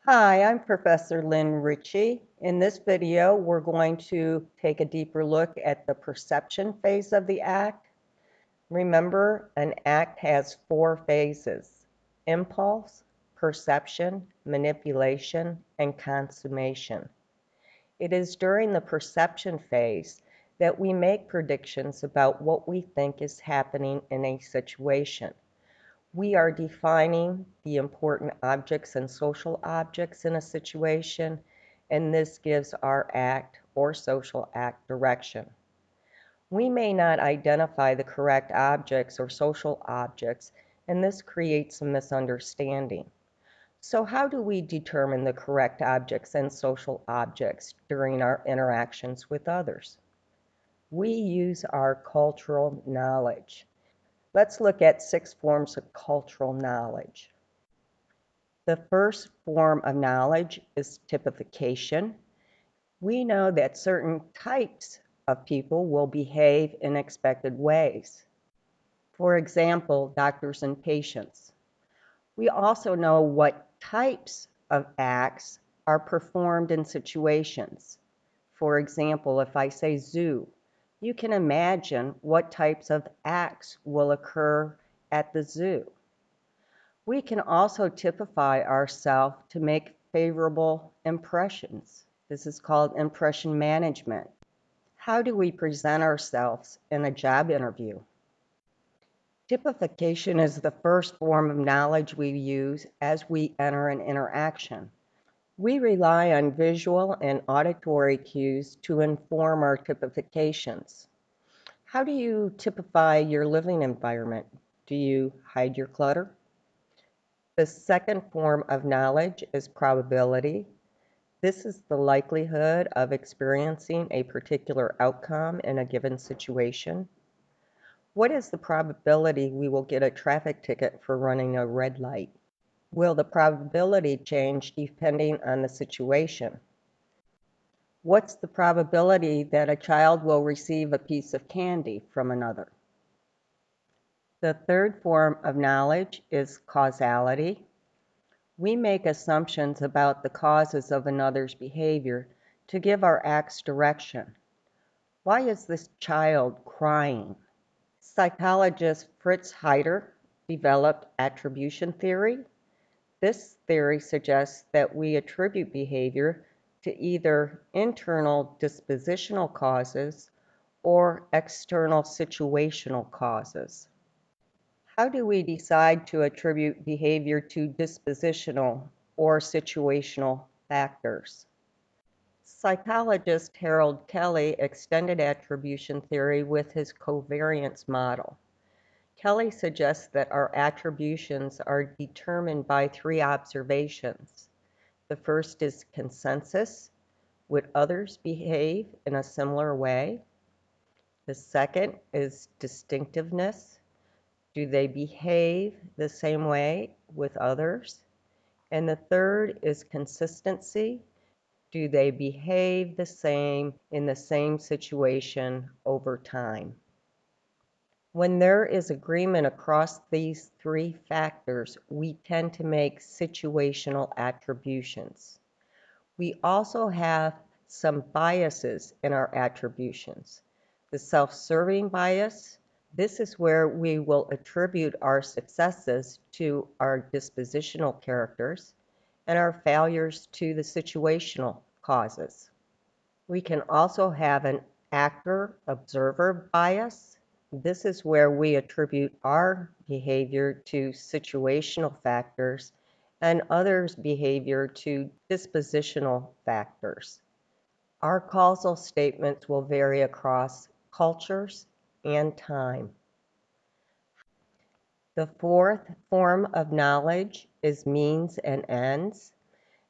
Hi, I'm Professor Lynn Ritchey. In this video, we're going to take a deeper look at the perception phase of the act. Remember, an act has four phases: impulse, perception, manipulation, and consummation. It is during the perception phase that we make predictions about what we think is happening in a situation. We are defining the important objects and social objects in a situation, and this gives our act or social act direction. We may not identify the correct objects or social objects, and this creates a misunderstanding. So how do we determine the correct objects and social objects during our interactions with others? We use our cultural knowledge. Let's look at 6 forms of cultural knowledge. The first form of knowledge is typification. We know that certain types of people will behave in expected ways. For example, doctors and patients. We also know what types of acts are performed in situations. For example, if I say zoo, you can imagine what types of acts will occur at the zoo. We can also typify ourselves to make favorable impressions. This is called impression management. How do we present ourselves in a job interview? Typification is the first form of knowledge we use as we enter an interaction. We rely on visual and auditory cues to inform our typifications. How do you typify your living environment? Do you hide your clutter? The second form of knowledge is probability. This is the likelihood of experiencing a particular outcome in a given situation. What is the probability we will get a traffic ticket for running a red light? Will the probability change depending on the situation? What's the probability that a child will receive a piece of candy from another? The third form of knowledge is causality. We make assumptions about the causes of another's behavior to give our acts direction. Why is this child crying? Psychologist Fritz Heider developed attribution theory. This theory suggests that we attribute behavior to either internal dispositional causes or external situational causes. How do we decide to attribute behavior to dispositional or situational factors? Psychologist Harold Kelly extended attribution theory with his covariance model. Kelly suggests that our attributions are determined by 3 observations. The first is consensus. Would others behave in a similar way? The second is distinctiveness. Do they behave the same way with others? And the third is consistency. Do they behave the same in the same situation over time? When there is agreement across these 3 factors, we tend to make situational attributions. We also have some biases in our attributions. The self-serving bias, this is where we will attribute our successes to our dispositional characters and our failures to the situational causes. We can also have an actor-observer bias. This is where we attribute our behavior to situational factors and others' behavior to dispositional factors. Our causal statements will vary across cultures and time. The fourth form of knowledge is means and ends,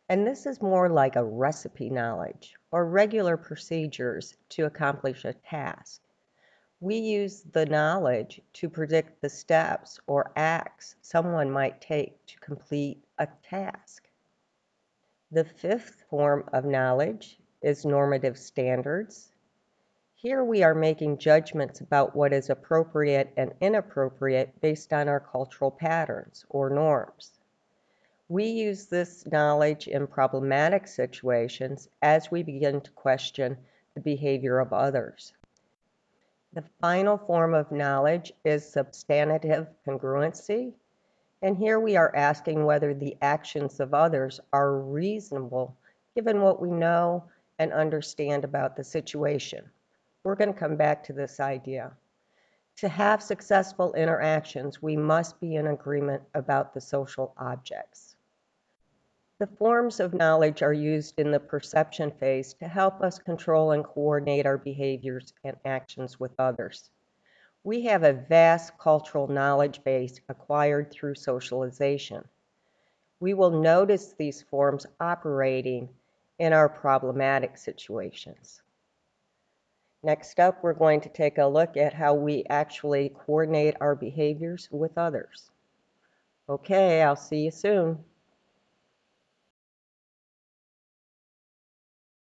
and this is more like a recipe knowledge or regular procedures to accomplish a task. We use the knowledge to predict the steps or acts someone might take to complete a task. The fifth form of knowledge is normative standards. Here we are making judgments about what is appropriate and inappropriate based on our cultural patterns or norms. We use this knowledge in problematic situations as we begin to question the behavior of others. The final form of knowledge is substantive congruency, and here we are asking whether the actions of others are reasonable given what we know and understand about the situation. We're going to come back to this idea. To have successful interactions, we must be in agreement about the social objects. The forms of knowledge are used in the perception phase to help us control and coordinate our behaviors and actions with others. We have a vast cultural knowledge base acquired through socialization. We will notice these forms operating in our problematic situations. Next up, we're going to take a look at how we actually coordinate our behaviors with others. Okay, I'll see you soon.